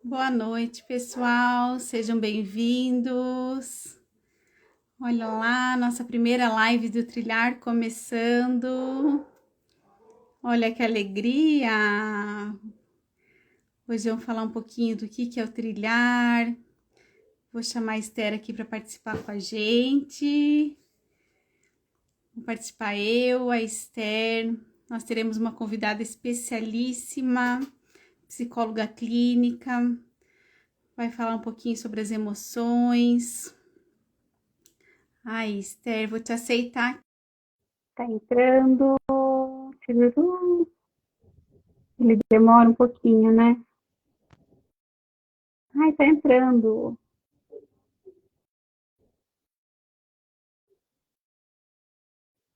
Boa noite, pessoal. Sejam bem-vindos. Olha lá, nossa primeira live do Trilhar começando. Olha que alegria! Hoje vamos falar um pouquinho do que é o trilhar. Vou chamar a Esther aqui para participar com a gente. Vou participar eu, a Esther. Nós teremos uma convidada especialíssima, psicóloga clínica. Vai falar um pouquinho sobre as emoções. Ai, Esther, vou te aceitar. Tá entrando. Ele demora um pouquinho, né? Ai, tá entrando.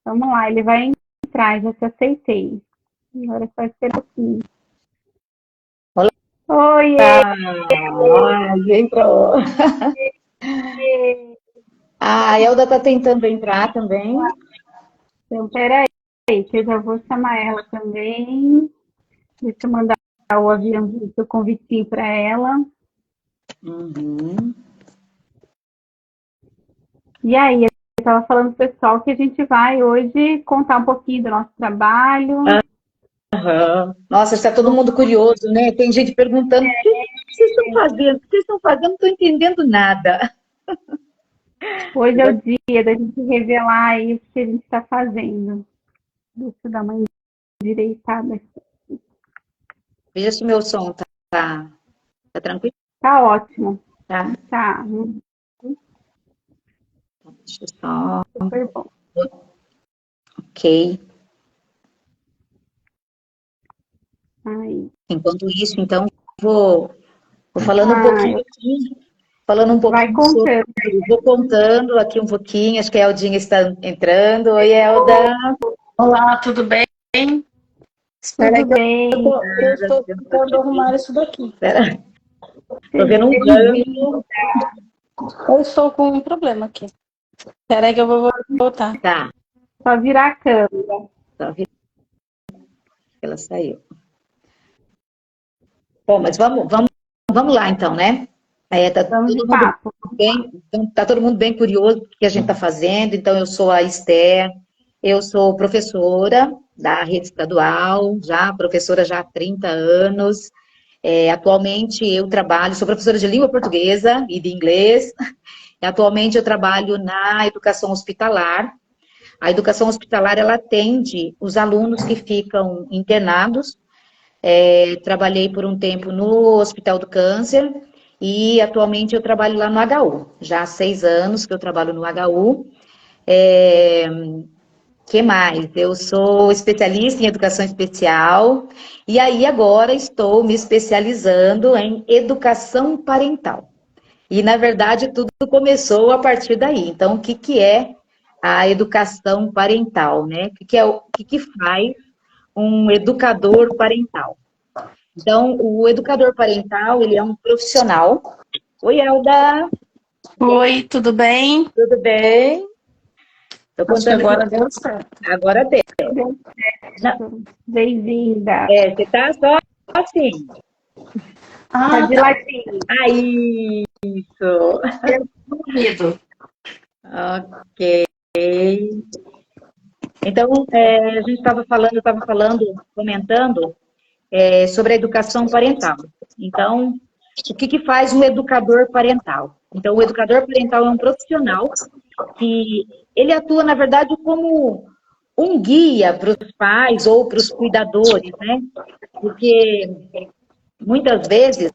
Vamos lá, ele vai entrar, já te aceitei. Agora é só esperar um pouquinho. Olá. Oiê! Entrou. A Elda tá tentando entrar também. Então, peraí, que eu já vou chamar ela também. Deixa eu mandar o aviãozinho, o convitinho para ela. Uhum. E aí, eu estava falando pro pessoal que a gente vai hoje contar um pouquinho do nosso trabalho. Uhum. Nossa, está todo mundo curioso, né? Tem gente perguntando: o que vocês estão fazendo? O que vocês estão fazendo? Não estou entendendo nada. Hoje é o dia da gente revelar aí o que a gente está fazendo. Deixa eu dar uma endireitada aqui. Veja se o meu som tá tranquilo. Tá ótimo. Tá? Tá. Deixa eu só. Super bom. Ok. Aí. Enquanto isso, então, vou falando um pouquinho aqui. Falando um Vai pouquinho sobre. contando. Vou contando aqui um pouquinho. Acho que a Eldinha está entrando. Oi, Elda. Olá, tudo bem? Tudo bem? Eu estou tentando arrumar isso daqui. Estou vendo um ganho. Eu estou com um problema aqui. Espera aí que eu vou voltar. Tá, Só virar a câmera. só vi que ela saiu. Bom, mas vamos lá então, né? Tá Vamos todo de mundo papo. bem, então, tá todo mundo bem curioso do que a gente está fazendo. Então, eu sou a Esther, eu sou professora da rede estadual, professora já há 30 anos. Atualmente eu trabalho, sou professora de língua portuguesa e de inglês. Atualmente eu trabalho na educação hospitalar. A educação hospitalar, ela atende os alunos que ficam internados. Trabalhei por um tempo no Hospital do Câncer e atualmente eu trabalho lá no HU. Já há 6 anos que eu trabalho no HU. Que mais? Eu sou especialista em educação especial e aí agora estou me especializando em educação parental. E, na verdade, tudo começou a partir daí. Então, o que que é a educação parental, né? O que que faz um educador parental? Então, o educador parental, ele é um profissional. Oi, Elda, Oi, tudo bem? tudo bem? Estou Acho que contando agora aqui. deu certo. Agora deu. Não, Bem-vinda. você tá só assim. Tá Ah, de tá. latim. Aí, isso. Ouvido. Ok. Então, a gente comentando sobre a educação parental. Então, o que que faz um educador parental? Então, o educador parental é um profissional que ele atua, na verdade, como um guia para os pais ou para os cuidadores, né? Porque muitas vezes,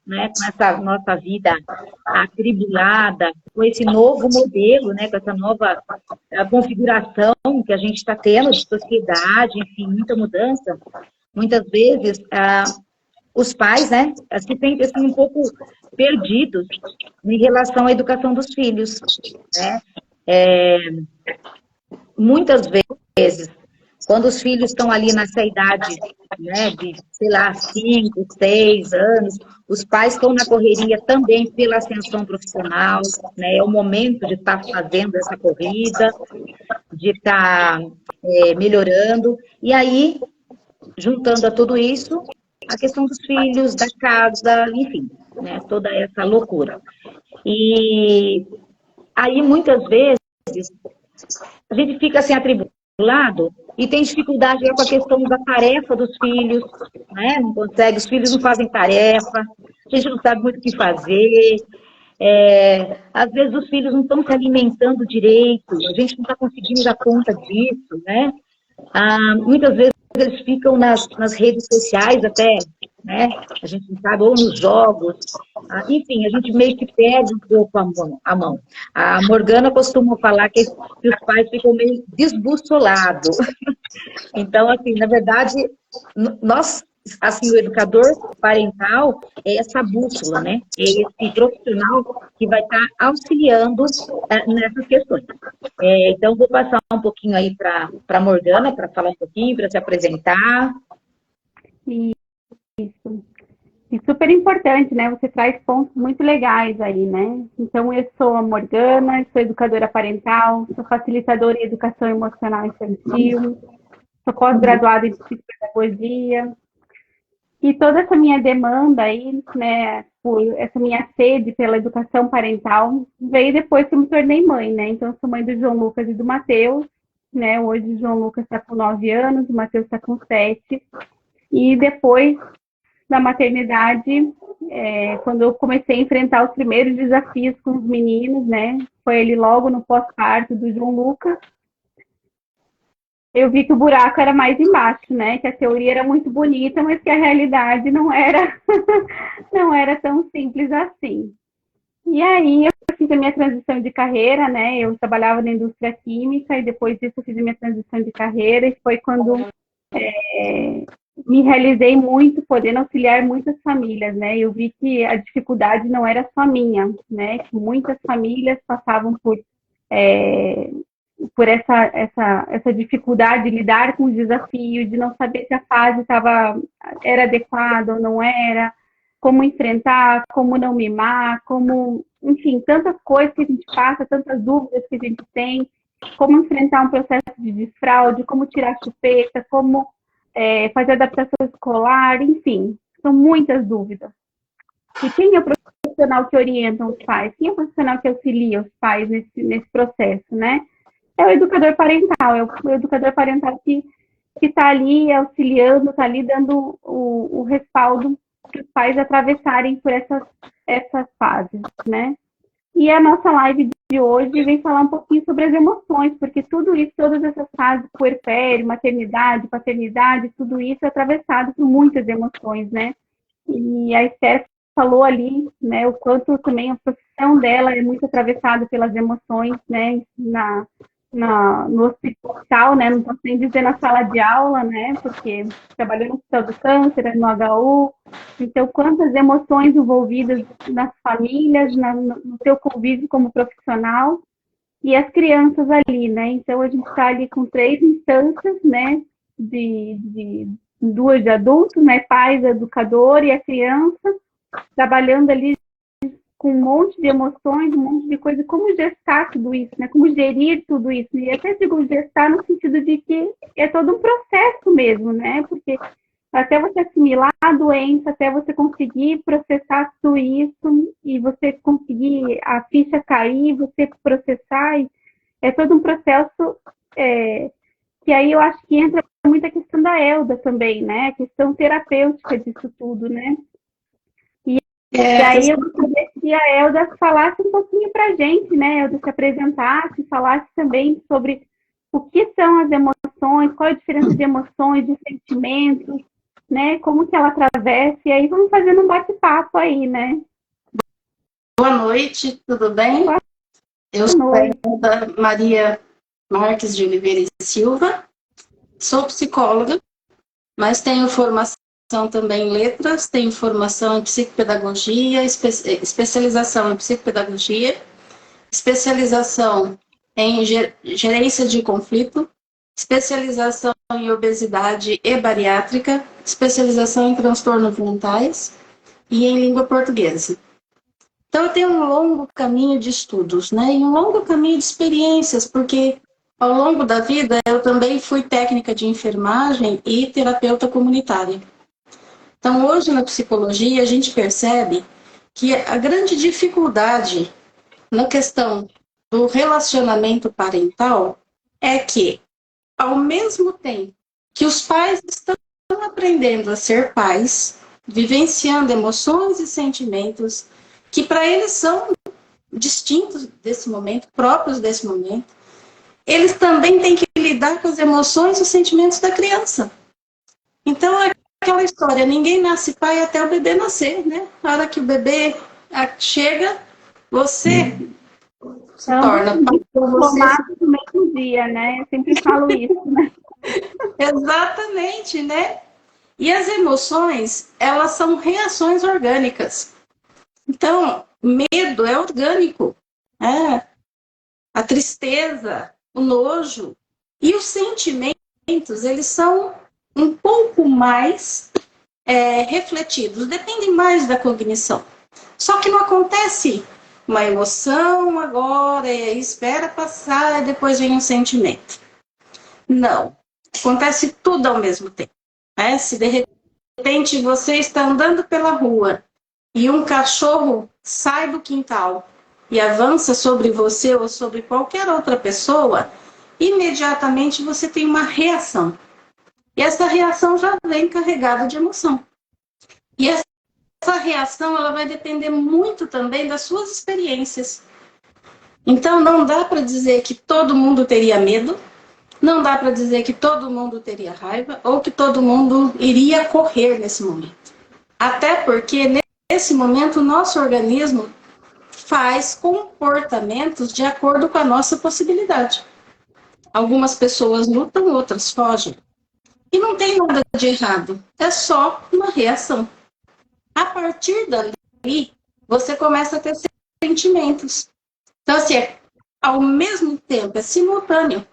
né, com essa nossa vida atribulada, com esse novo modelo, né, com essa nova configuração que a gente está tendo de sociedade, enfim, muita mudança, muitas vezes os pais, né, se sentem assim, um pouco perdidos em relação à educação dos filhos, né? Muitas vezes, quando os filhos estão ali nessa idade, né, de, sei lá, 5, 6 anos, os pais estão na correria também pela ascensão profissional, né, é o momento de estar fazendo essa corrida, de estar melhorando, e aí, juntando a tudo isso, a questão dos filhos, da casa, enfim, né, toda essa loucura. E aí, muitas vezes, a gente fica assim atribulado e tem dificuldade com a questão da tarefa dos filhos, né? Não consegue, os filhos não fazem tarefa, a gente não sabe muito o que fazer. Às vezes os filhos não estão se alimentando direito, a gente não está conseguindo dar conta disso, né? Muitas vezes eles ficam nas redes sociais até, né? A gente não sabe, ou nos jogos. Enfim, a gente meio que perde um pouco a mão. A Morgana costuma falar que os pais ficam meio desbussolados. Então, assim, na verdade, nós, assim, o educador parental é essa bússola, né? É esse profissional que vai estar auxiliando nessas questões. Então, vou passar um pouquinho aí para a Morgana, para falar um pouquinho, para se apresentar. Isso. E super importante, né? Você traz pontos muito legais aí, né? Então, eu sou a Morgana, sou educadora parental, sou facilitadora em educação emocional infantil, sou pós-graduada em psicopedagogia. E toda essa minha demanda aí, né, por essa minha sede pela educação parental, veio depois que eu me tornei mãe, né? Então, eu sou mãe do João Lucas e do Matheus, né? Hoje o João Lucas está com 9 anos, o Matheus está com 7. E depois da maternidade, quando eu comecei a enfrentar os primeiros desafios com os meninos, né? Foi ele logo no pós-parto do João Lucas. Eu vi que o buraco era mais embaixo, né? Que a teoria era muito bonita, mas que a realidade não era, não era tão simples assim. E aí eu fiz a minha transição de carreira, né? Eu trabalhava na indústria química e depois disso eu fiz a minha transição de carreira e foi quando me realizei muito, podendo auxiliar muitas famílias, né? Eu vi que a dificuldade não era só minha, né? Que muitas famílias passavam por essa dificuldade de lidar com o desafio, de não saber se a fase era adequada ou não era, como enfrentar, como não mimar, enfim, tantas coisas que a gente passa, tantas dúvidas que a gente tem, como enfrentar um processo de desfraude, como tirar chupeta, como fazer adaptação escolar, enfim, são muitas dúvidas. E quem é o profissional que orienta os pais? Quem é o profissional que auxilia os pais nesse processo, né? É o educador parental, é o educador parental que está ali auxiliando, está ali dando o respaldo para os pais atravessarem por essas fases, né? E a nossa live de hoje vem falar um pouquinho sobre as emoções, porque tudo isso, todas essas fases, puerpério, maternidade, paternidade, tudo isso é atravessado por muitas emoções, né? E a Esther falou ali, né, o quanto também a profissão dela é muito atravessada pelas emoções, né, no hospital, né, não posso nem dizer na sala de aula, né, porque trabalhou no Hospital do Câncer, no HU, então quantas emoções envolvidas nas famílias, no seu convívio como profissional, e as crianças ali, né, então a gente está ali com 3 instâncias, né, de 2 de adultos, né, pais, educador e a criança, trabalhando ali com um monte de emoções, um monte de coisa, como gestar tudo isso, né? Como gerir tudo isso. E até digo gestar no sentido de que é todo um processo mesmo, né? Porque até você assimilar a doença, até você conseguir processar tudo isso e você conseguir a ficha cair, você processar, é todo um processo que aí eu acho que entra muito a questão da Elda também, né? A questão terapêutica disso tudo, né? E aí eu gostaria que a Elda falasse um pouquinho para a gente, né? Elda se apresentasse, falasse também sobre o que são as emoções, qual é a diferença de emoções, de sentimentos, né? Como que ela atravessa, e aí vamos fazendo um bate-papo aí, né? Boa noite, tudo bem? Eu sou a Elda Maria Marques de Oliveira e Silva, sou psicóloga, mas tenho formação também em letras, tenho formação em psicopedagogia, especialização em psicopedagogia, especialização em gerência de conflito, especialização em obesidade e bariátrica, especialização em transtornos mentais e em língua portuguesa. Então, eu tenho um longo caminho de estudos, né? E um longo caminho de experiências, porque ao longo da vida eu também fui técnica de enfermagem e terapeuta comunitária. Então, hoje na psicologia, a gente percebe que a grande dificuldade na questão do relacionamento parental é que, ao mesmo tempo que os pais estão aprendendo a ser pais, vivenciando emoções e sentimentos que para eles são distintos desse momento, próprios desse momento, eles também têm que lidar com as emoções e os sentimentos da criança. Então, é aquela história, ninguém nasce pai até o bebê nascer, né? Na hora que o bebê chega, você se torna pai. Formato no mesmo dia, né? Eu sempre falo isso, né? Exatamente, né? E as emoções, elas são reações orgânicas. Então, medo é orgânico. A tristeza, o nojo e os sentimentos, eles são um pouco mais refletidos, dependem mais da cognição. Só que não acontece uma emoção agora, espera passar e depois vem um sentimento. Não. Acontece tudo ao mesmo tempo. Se de repente você está andando pela rua e um cachorro sai do quintal e avança sobre você ou sobre qualquer outra pessoa, imediatamente você tem uma reação. E essa reação já vem carregada de emoção. E essa reação ela vai depender muito também das suas experiências. Então, não dá para dizer que todo mundo teria medo, não dá para dizer que todo mundo teria raiva ou que todo mundo iria correr nesse momento. Até porque, nesse momento, o nosso organismo faz comportamentos de acordo com a nossa possibilidade. Algumas pessoas lutam, outras fogem. E não tem nada de errado, é só uma reação. A partir dali, você começa a ter sentimentos. Então, assim, ao mesmo tempo, é simultâneo.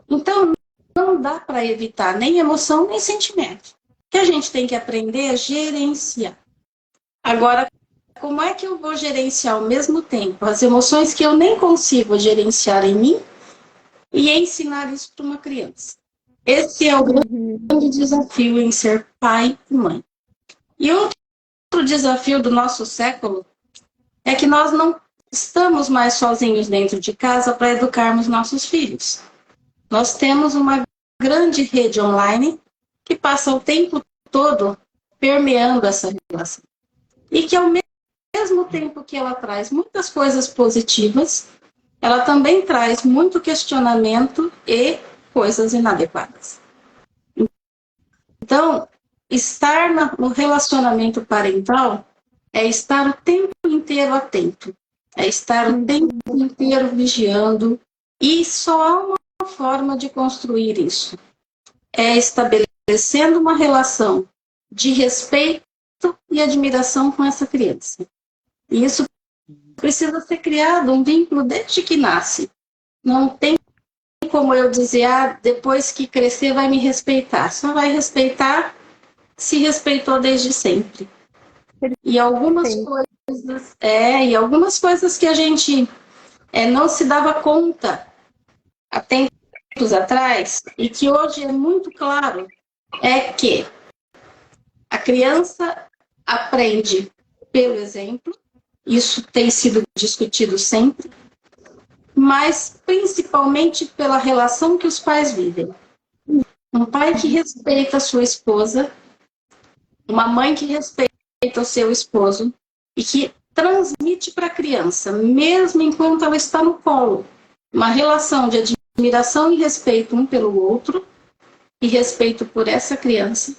Então, não dá para evitar nem emoção, nem sentimento. O que a gente tem que aprender é gerenciar. Agora, como é que eu vou gerenciar ao mesmo tempo as emoções que eu nem consigo gerenciar em mim e ensinar isso para uma criança? Esse é o grande desafio em ser pai e mãe. E outro desafio do nosso século é que nós não estamos mais sozinhos dentro de casa para educarmos nossos filhos. Nós temos uma grande rede online que passa o tempo todo permeando essa relação. E que ao mesmo tempo que ela traz muitas coisas positivas, ela também traz muito questionamento e coisas inadequadas. Então, estar no relacionamento parental é estar o tempo inteiro atento, é estar o tempo inteiro vigiando, e só há uma forma de construir isso. É estabelecendo uma relação de respeito e admiração com essa criança. E isso precisa ser criado, um vínculo desde que nasce. Não tem como eu dizer, depois que crescer vai me respeitar. Só vai respeitar se respeitou desde sempre. E algumas coisas que a gente não se dava conta há tempos atrás, e que hoje é muito claro, é que a criança aprende pelo exemplo, isso tem sido discutido sempre, mas principalmente pela relação que os pais vivem. Um pai que respeita a sua esposa, uma mãe que respeita o seu esposo e que transmite para a criança, mesmo enquanto ela está no colo, uma relação de admiração e respeito um pelo outro e respeito por essa criança,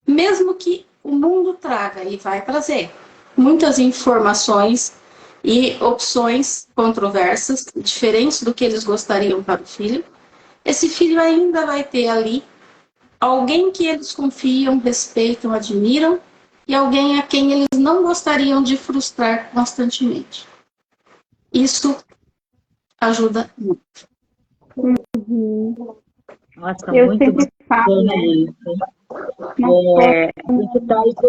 mesmo que o mundo traga, e vai trazer, muitas informações e opções controversas, diferentes do que eles gostariam para o filho, esse filho ainda vai ter ali alguém que eles confiam, respeitam, admiram, e alguém a quem eles não gostariam de frustrar constantemente. Isso ajuda muito. Nossa, muito bacana isso. A gente está aí com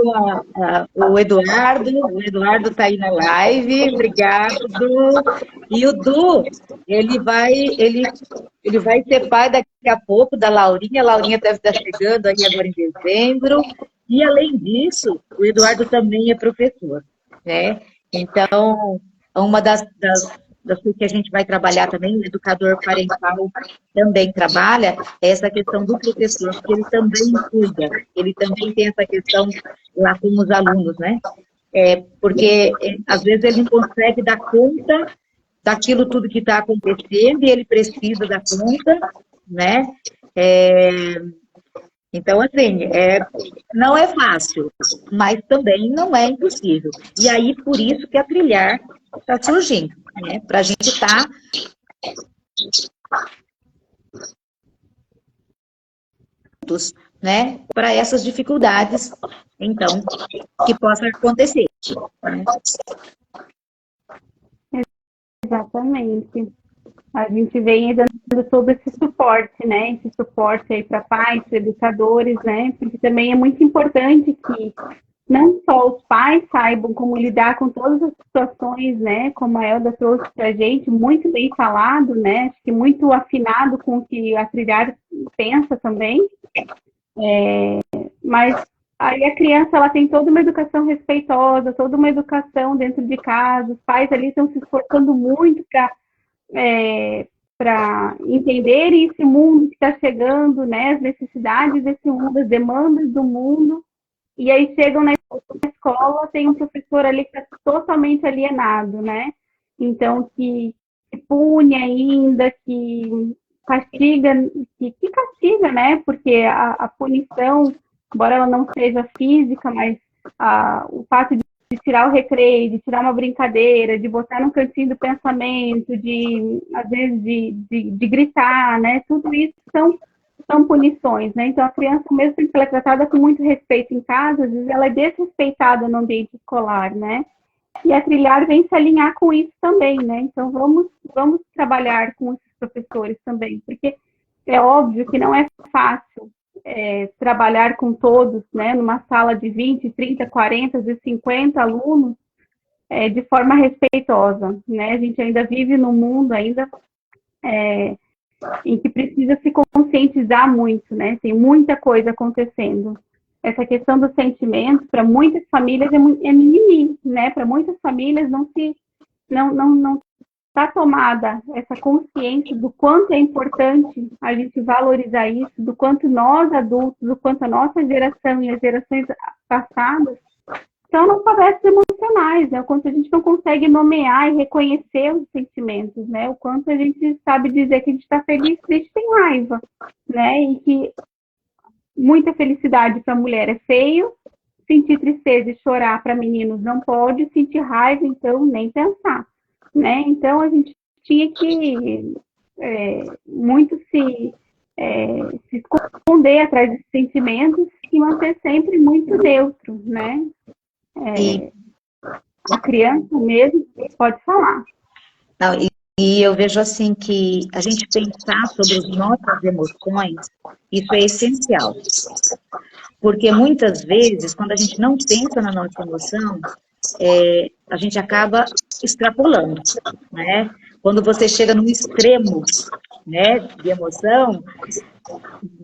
o Eduardo está aí na live, obrigado, Du. E o Du, ele vai ser pai daqui a pouco da Laurinha. A Laurinha deve estar chegando aí agora em dezembro. E, além disso, o Eduardo também é professor, né? Então, uma das coisas que a gente vai trabalhar também, o educador parental também trabalha, é essa questão do professor, porque ele também cuida, ele também tem essa questão lá com os alunos, né? Porque, às vezes, ele não consegue dar conta daquilo tudo que está acontecendo e ele precisa dar conta, né? Então, assim, não é fácil, mas também não é impossível. E aí, por isso que a Trilhar está surgindo, né? Para a gente estar juntos, né? Para essas dificuldades, então, que possam acontecer. Né? Exatamente. A gente vem dando todo esse suporte, né? Esse suporte aí para pais, para educadores, né? Porque também é muito importante que não só os pais saibam como lidar com todas as situações, né? Como a Elda trouxe para a gente, muito bem falado, né? Acho que muito afinado com o que a Trilhar pensa também. Mas aí a criança ela tem toda uma educação respeitosa, toda uma educação dentro de casa. Os pais ali estão se esforçando muito para entender esse mundo que está chegando, né? As necessidades desse mundo, as demandas do mundo. E aí chegam na escola, tem um professor ali que está totalmente alienado, né? Então, que pune ainda, que castiga, que castiga, né? Porque a punição, embora ela não seja física, mas o fato de tirar o recreio, de tirar uma brincadeira, de botar no cantinho do pensamento, às vezes, de gritar, né? Tudo isso são punições, né? Então, a criança, mesmo que ela é tratada com muito respeito em casa, às vezes ela é desrespeitada no ambiente escolar, né? E a Trilhar vem se alinhar com isso também, né? Então, vamos trabalhar com esses professores também, porque é óbvio que não é fácil trabalhar com todos, né? Numa sala de 20, 30, 40, 50 alunos, de forma respeitosa, né? A gente ainda vive num mundo ainda em que precisa se conscientizar muito, né? Tem muita coisa acontecendo. Essa questão dos sentimentos, para muitas famílias é mimimi, né? Para muitas famílias não está tomada essa consciência do quanto é importante a gente valorizar isso, do quanto nós adultos, do quanto a nossa geração e as gerações passadas são analfabetos emocionais, né? O quanto a gente não consegue nomear e reconhecer os sentimentos, né? O quanto a gente sabe dizer que a gente está feliz, triste, tem raiva, né? E que muita felicidade para a mulher é feio, sentir tristeza e chorar para meninos não pode, sentir raiva, então, nem pensar, né? Então, a gente tinha que muito se esconder atrás desses sentimentos e manter sempre muito neutro, né? A criança mesmo pode falar. Não, e eu vejo assim que a gente pensar sobre as nossas emoções, isso é essencial. Porque muitas vezes, quando a gente não pensa na nossa emoção, a gente acaba extrapolando, né? Quando você chega num extremo, né, de emoção,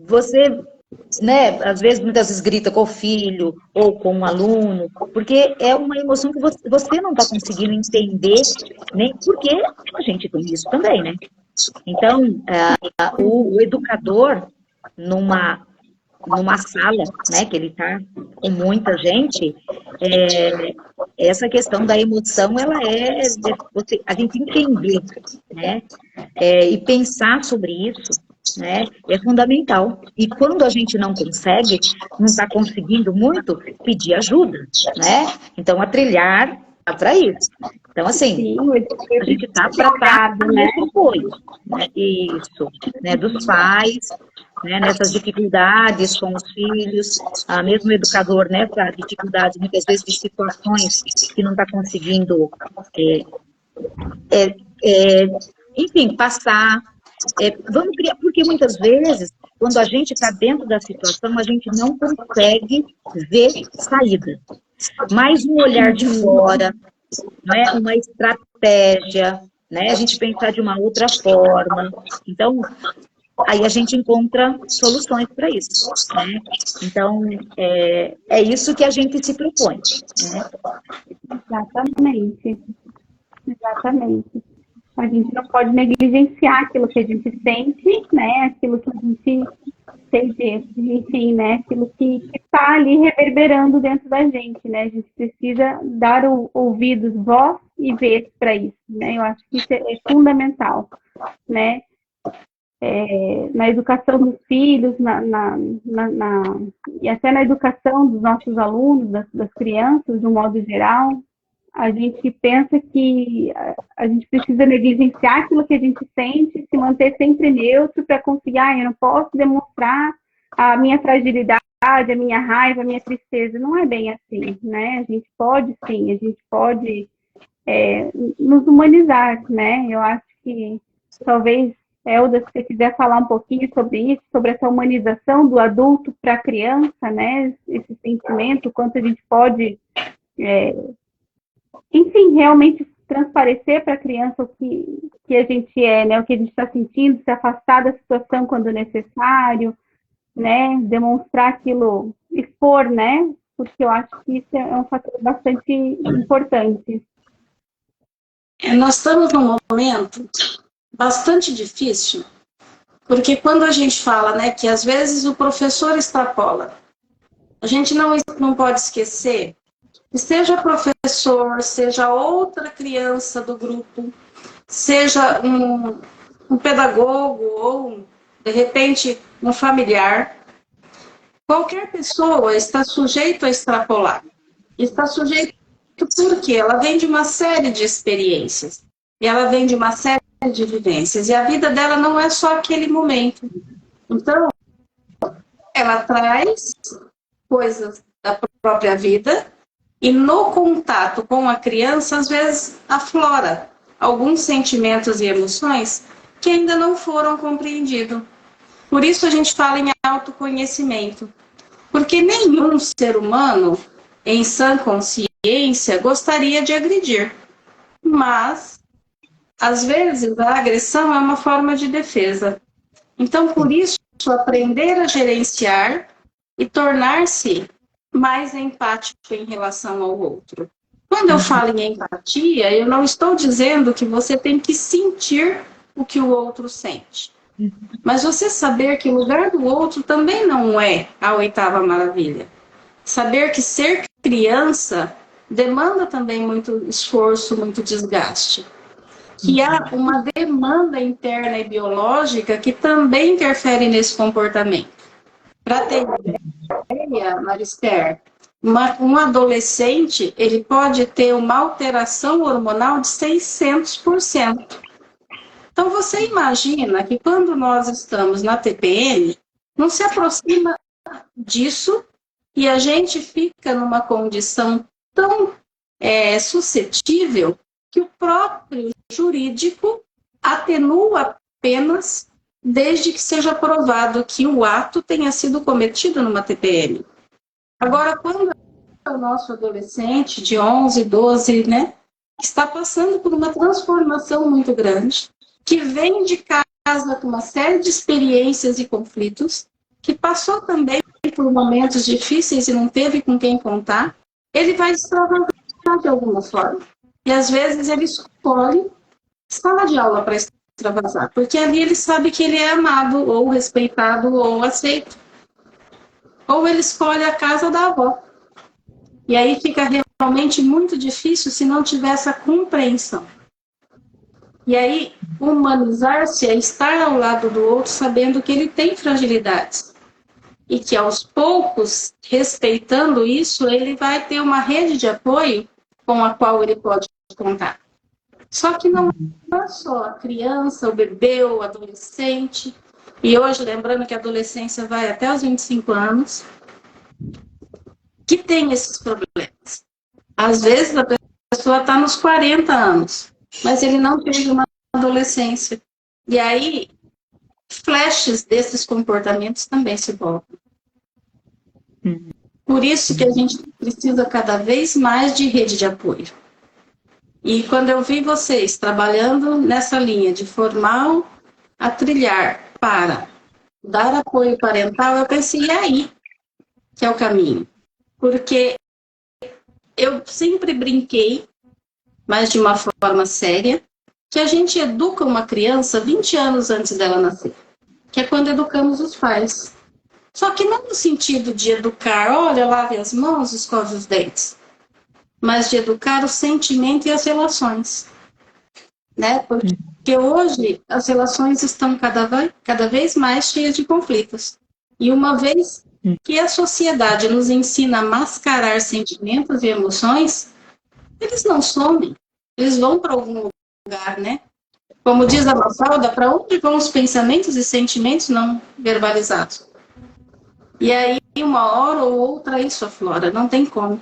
você, né, às vezes, muitas vezes grita com o filho ou com um aluno, porque é uma emoção que você não está conseguindo entender, nem porque a gente tem isso também, né? Então, o educador, numa sala, né, que ele está com muita gente, essa questão da emoção, ela a gente entender, né, e pensar sobre isso, né, é fundamental. E quando a gente não consegue, não está conseguindo muito, pedir ajuda, né? Então, a Trilhar está para isso. Então, assim, sim, a gente está para estar nesse apoio, né? Isso, né, dos pais, né, nessas dificuldades com os filhos, mesmo o educador, né, para dificuldades, muitas vezes, de situações que não está conseguindo, enfim, passar. Vamos criar, porque muitas vezes, quando a gente está dentro da situação, a gente não consegue ver saída. Mas um olhar de fora, né, uma estratégia, né, a gente pensar de uma outra forma. Então, aí a gente encontra soluções para isso, né? Então, é isso que a gente se propõe, né? Exatamente, exatamente. A gente não pode negligenciar aquilo que a gente sente, né? Aquilo que a gente sente, enfim, né? Aquilo que está ali reverberando dentro da gente, né? A gente precisa dar ouvidos, voz e vez para isso, né? Eu acho que isso é fundamental, né? Na educação dos filhos, e até na educação dos nossos alunos, das crianças, de um modo geral, a gente pensa que a gente precisa negligenciar aquilo que a gente sente, se manter sempre neutro para conseguir, eu não posso demonstrar a minha fragilidade, a minha raiva, a minha tristeza. Não é bem assim, né? A gente pode sim, a gente pode nos humanizar, né? Eu acho que talvez, Elda, se você quiser falar um pouquinho sobre isso, sobre essa humanização do adulto para a criança, né? Esse sentimento, quanto a gente pode enfim, realmente transparecer para a criança o que a gente é, né? O que a gente está sentindo, se afastar da situação quando necessário, né? Demonstrar aquilo, expor, né? Porque eu acho que isso é um fator bastante importante. Nós estamos num momento bastante difícil, porque quando a gente fala, né, que às vezes o professor extrapola, a gente não pode esquecer que seja professor, seja outra criança do grupo, seja um pedagogo ou, de repente, um familiar, qualquer pessoa está sujeito a extrapolar. Está sujeito porque ela vem de uma série de experiências, e ela vem de uma série de vivências, e a vida dela não é só aquele momento. Então, ela traz coisas da própria vida, e no contato com a criança, às vezes, aflora alguns sentimentos e emoções que ainda não foram compreendidos. Por isso a gente fala em autoconhecimento. Porque nenhum ser humano, em sã consciência, gostaria de agredir. Mas, às vezes, a agressão é uma forma de defesa. Então, por isso, aprender a gerenciar e tornar-se mais empático em relação ao outro. Quando eu falo em empatia, eu não estou dizendo que você tem que sentir o que o outro sente. Mas você saber que o lugar do outro também não é a oitava maravilha. Saber que ser criança demanda também muito esforço, muito desgaste. Que há uma demanda interna e biológica que também interfere nesse comportamento. Para ter ideia, Marister, um adolescente ele pode ter uma alteração hormonal de 600%. Então, você imagina que quando nós estamos na TPM, não se aproxima disso e a gente fica numa condição tão suscetível que o próprio jurídico atenua apenas desde que seja provado que o ato tenha sido cometido numa TPM. Agora, quando é o nosso adolescente de 11, 12, né, está passando por uma transformação muito grande, que vem de casa com uma série de experiências e conflitos, que passou também por momentos difíceis e não teve com quem contar, ele vai extravasar de alguma forma. E às vezes ele escolhe sala de aula para extravasar, porque ali ele sabe que ele é amado, ou respeitado, ou aceito. Ou ele escolhe a casa da avó. E aí fica realmente muito difícil se não tiver essa compreensão. E aí, humanizar-se é estar ao lado do outro sabendo que ele tem fragilidades. E que aos poucos, respeitando isso, ele vai ter uma rede de apoio com a qual ele pode contar. Só que não é só a criança, o bebê, o adolescente. E hoje, lembrando que a adolescência vai até os 25 anos, que tem esses problemas. Às vezes a pessoa está nos 40 anos, mas ele não teve uma adolescência. E aí, flashes desses comportamentos também se voltam. Por isso que a gente precisa cada vez mais de rede de apoio. E quando eu vi vocês trabalhando nessa linha de formar a trilhar para dar apoio parental, eu pensei, e aí? Que é o caminho. Porque eu sempre brinquei, mas de uma forma séria, que a gente educa uma criança 20 anos antes dela nascer, que é quando educamos os pais. Só que não no sentido de educar, olha, lave as mãos, escove os dentes, mas de educar o sentimento e as relações, né? Porque hoje as relações estão cada vez mais cheias de conflitos. E uma vez que a sociedade nos ensina a mascarar sentimentos e emoções, eles não somem, eles vão para algum lugar, né? Como diz a Mafalda, para onde vão os pensamentos e sentimentos não verbalizados? E aí, uma hora ou outra, isso aflora, não tem como.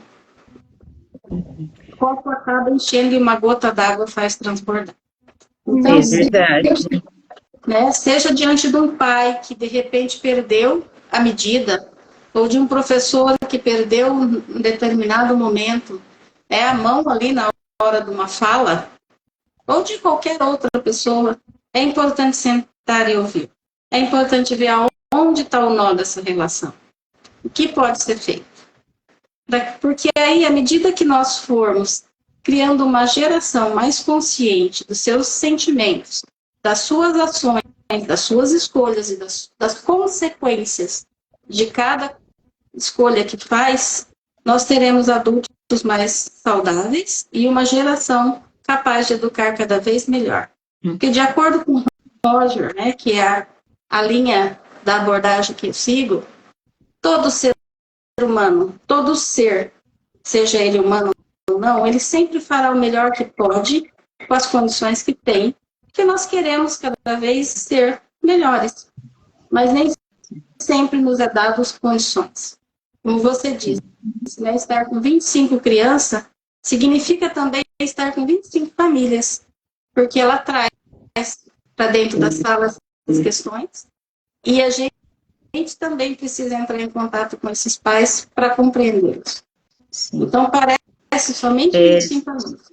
O copo acaba enchendo e uma gota d'água faz transbordar. Então, É verdade. seja diante de um pai que de repente perdeu a medida, ou de um professor que perdeu um determinado momento, a mão ali na hora de uma fala, ou de qualquer outra pessoa, é importante sentar e ouvir. É importante ver aonde está o nó dessa relação. O que pode ser feito? Porque aí, à medida que nós formos criando uma geração mais consciente dos seus sentimentos, das suas ações, das suas escolhas e das consequências de cada escolha que faz, nós teremos adultos mais saudáveis e uma geração capaz de educar cada vez melhor. Porque, de acordo com Roger, né, que é a linha da abordagem que eu sigo, todo ser humano, todo ser, seja ele humano ou não, ele sempre fará o melhor que pode, com as condições que tem, porque nós queremos cada vez ser melhores. Mas nem sempre nos é dado as condições. Como você disse, né, estar com 25 crianças significa também estar com 25 famílias, porque ela traz para dentro da sala as questões, e a gente também precisa entrar em contato com esses pais para compreendê-los. Então, parece somente 25 alunos.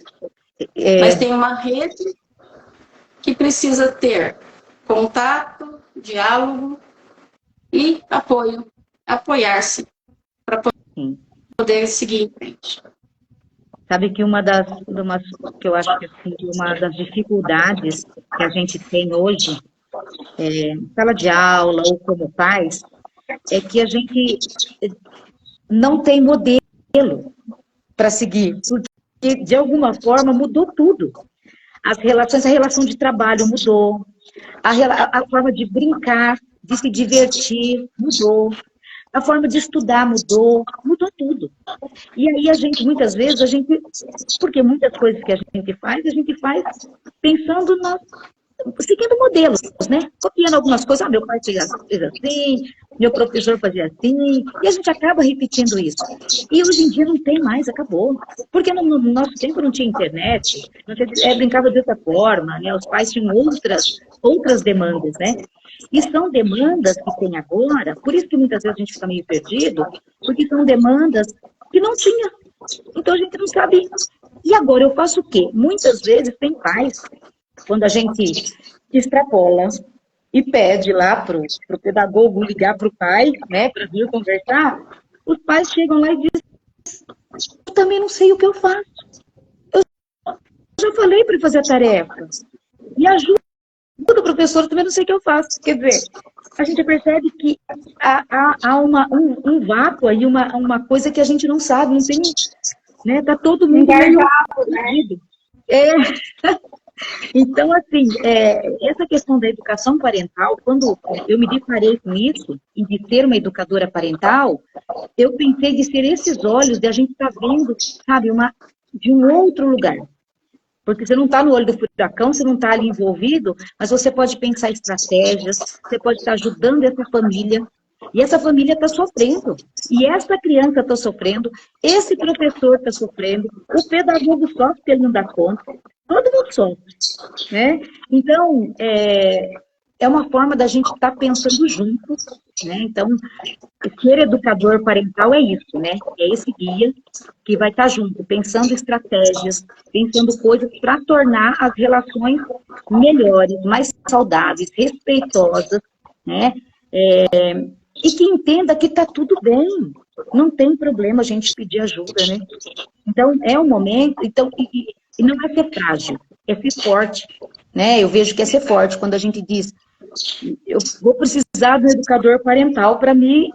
Mas tem uma rede que precisa ter contato, diálogo e apoio, apoiar-se para poder seguir em frente. Sabe que que eu acho que assim, uma das dificuldades que a gente tem hoje, em sala de aula ou como pais, é que a gente não tem modelo para seguir, porque de alguma forma mudou tudo. As relações, a relação de trabalho mudou, a forma de brincar, de se divertir mudou, a forma de estudar mudou tudo. E aí muitas vezes, porque muitas coisas que a gente faz pensando seguindo modelos, né? Copiando algumas coisas, meu pai fez assim, meu professor fazia assim, e a gente acaba repetindo isso. E hoje em dia não tem mais, acabou. Porque no nosso tempo não tinha internet, brincava de outra forma, né? Os pais tinham outras demandas, né? E são demandas que tem agora, por isso que muitas vezes a gente fica meio perdido, porque são demandas que não tinha. Então a gente não sabe. E agora eu faço o quê? Muitas vezes tem pais, quando a gente extrapola e pede lá pro pedagogo ligar pro pai, né, para vir conversar, os pais chegam lá e dizem, eu também não sei o que eu faço. Eu já falei para fazer a tarefa. Me ajuda, professor, eu também não sei o que eu faço. Quer dizer, a gente percebe que há um vácuo aí, uma coisa que a gente não sabe, não tem, né, tá todo mundo meio perdido. Então, assim, essa questão da educação parental, quando eu me deparei com isso, e de ser uma educadora parental, eu pensei de ser esses olhos, de a gente estar vendo, sabe, de um outro lugar. Porque você não está no olho do furacão, você não está ali envolvido, mas você pode pensar estratégias, você pode estar ajudando essa família, e essa família está sofrendo, e essa criança está sofrendo, esse professor está sofrendo, o pedagogo sofre porque ele não dá conta, todo mundo sofre, né? Então, é uma forma da gente estar pensando junto, né? Então, ser educador parental é isso, né? É esse guia que vai estar junto, pensando estratégias, pensando coisas para tornar as relações melhores, mais saudáveis, respeitosas, né? E que entenda que está tudo bem, não tem problema a gente pedir ajuda, né? Então, é um momento, então, e não é ser frágil, é ser forte, né? Eu vejo que é ser forte quando a gente diz, eu vou precisar do educador parental para me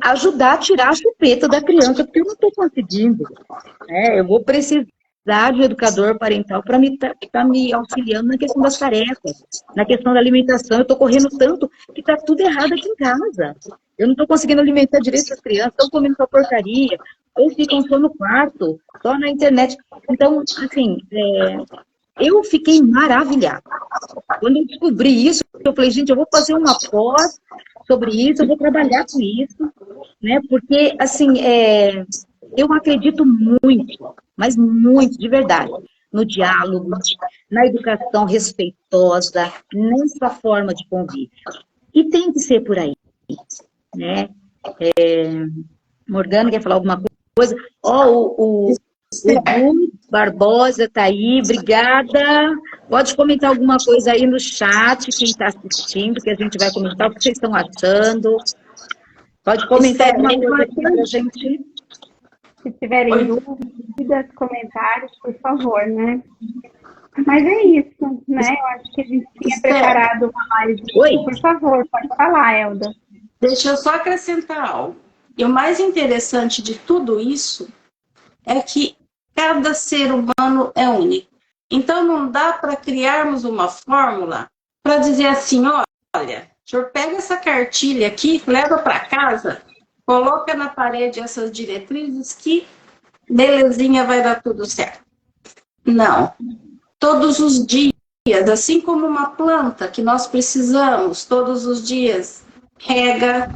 ajudar a tirar a chupeta da criança, porque eu não estou conseguindo, né? Eu vou precisar de um educador parental para tá me auxiliando na questão das tarefas, na questão da alimentação. Eu estou correndo tanto que está tudo errado aqui em casa. Eu não estou conseguindo alimentar direito as crianças, estão comendo só porcaria, ou ficam só no quarto, só na internet. Então, assim, eu fiquei maravilhada. Quando eu descobri isso, eu falei, gente, eu vou fazer uma pós sobre isso, eu vou trabalhar com isso, né? Porque, assim, eu acredito muito, mas muito, de verdade, no diálogo, na educação respeitosa, nessa forma de convívio. E tem que ser por aí, né? Morgana quer falar alguma coisa? O Gu Barbosa está aí, obrigada. Pode comentar alguma coisa aí no chat, quem está assistindo, que a gente vai comentar o que vocês estão achando. Pode comentar alguma coisa aqui para a gente. Se tiverem dúvidas, comentários, por favor, né? Mas é isso, né? Eu acho que a gente tinha preparado uma live. Oi? Por favor, pode falar, Elda. Deixa eu só acrescentar algo. E o mais interessante de tudo isso é que cada ser humano é único. Então, não dá para criarmos uma fórmula para dizer assim, olha, o senhor pega essa cartilha aqui, leva para casa, coloca na parede essas diretrizes que belezinha vai dar tudo certo. Não. Todos os dias, assim como uma planta que nós precisamos, todos os dias, rega,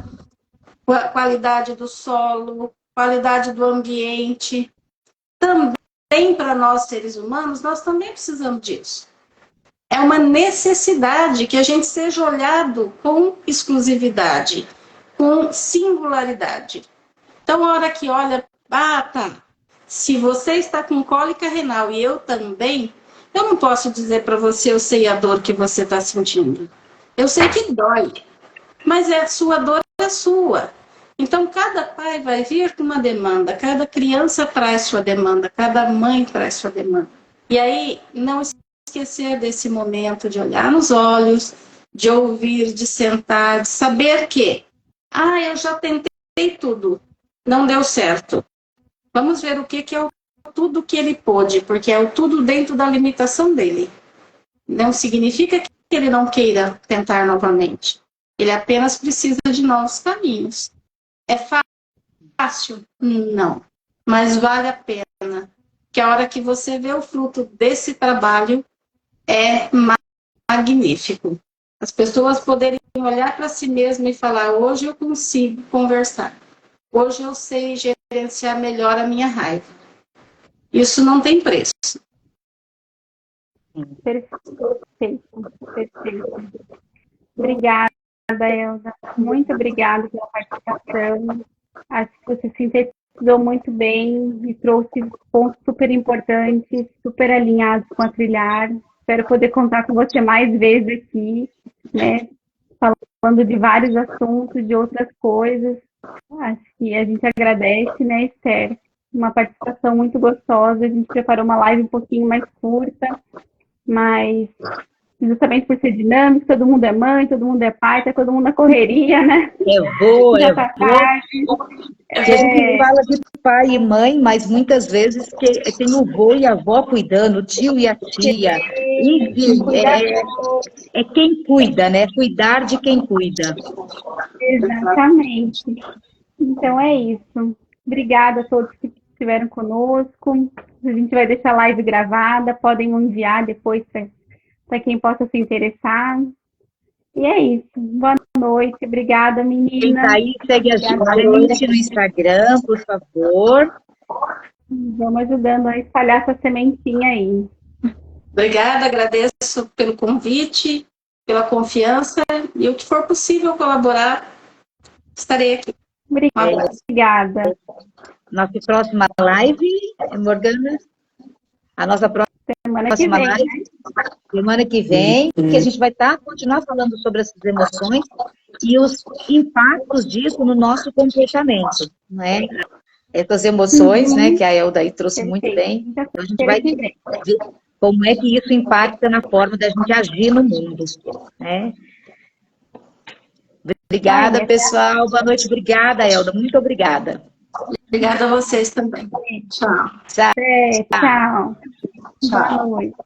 qualidade do solo, qualidade do ambiente. Também para nós, seres humanos, nós também precisamos disso. É uma necessidade que a gente seja olhado com exclusividade, com singularidade. Então, a hora que olha, tá, se você está com cólica renal e eu também, eu não posso dizer para você, eu sei a dor que você está sentindo. Eu sei que dói, mas a sua dor é sua. Então, cada pai vai vir com uma demanda, cada criança traz sua demanda, cada mãe traz sua demanda. E aí, não esquecer desse momento de olhar nos olhos, de ouvir, de sentar, de saber que, eu já tentei tudo, não deu certo. Vamos ver o que é o tudo que ele pôde, porque é o tudo dentro da limitação dele. Não significa que ele não queira tentar novamente. Ele apenas precisa de novos caminhos. É fácil? Não. Mas vale a pena. Que a hora que você vê o fruto desse trabalho é magnífico. As pessoas poderem olhar para si mesmas e falar, hoje eu consigo conversar. Hoje eu sei gerenciar melhor a minha raiva. Isso não tem preço. Perfeito. Obrigada, Elda. Muito obrigada pela participação. Acho que você sintetizou muito bem e trouxe pontos super importantes, super alinhados com a Trilhar. Espero poder contar com você mais vezes aqui, né? Falando de vários assuntos, de outras coisas. Acho que a gente agradece, né, Esther? Uma participação muito gostosa. A gente preparou uma live um pouquinho mais curta, mas justamente por ser dinâmico, todo mundo é mãe, todo mundo é pai, tá todo mundo na correria, né? A gente fala de pai e mãe, mas muitas vezes tem o vô e a avó cuidando, o tio e a tia. Enfim, é quem cuida, né? Cuidar de quem cuida. Exatamente. Então é isso. Obrigada a todos que estiveram conosco. A gente vai deixar a live gravada, podem enviar depois para quem possa se interessar. E é isso. Boa noite. Obrigada, menina. Quem tá aí, segue a gente no Instagram, por favor. Vamos ajudando a espalhar essa sementinha aí. Obrigada, agradeço pelo convite, pela confiança e o que for possível colaborar, estarei aqui. Obrigada. Nossa próxima live, Morgana, a nossa próxima live, semana que vem, que a gente vai continuar falando sobre essas emoções e os impactos disso no nosso comportamento, né? Essas emoções, né, que a Elda aí trouxe muito bem, então a gente vai ver como é que isso impacta na forma da gente agir no mundo, né? Obrigada, pessoal. Boa noite. Obrigada, Elda. Muito obrigada. Obrigada a vocês também. Tchau. Tchau. Tchau. Boa noite.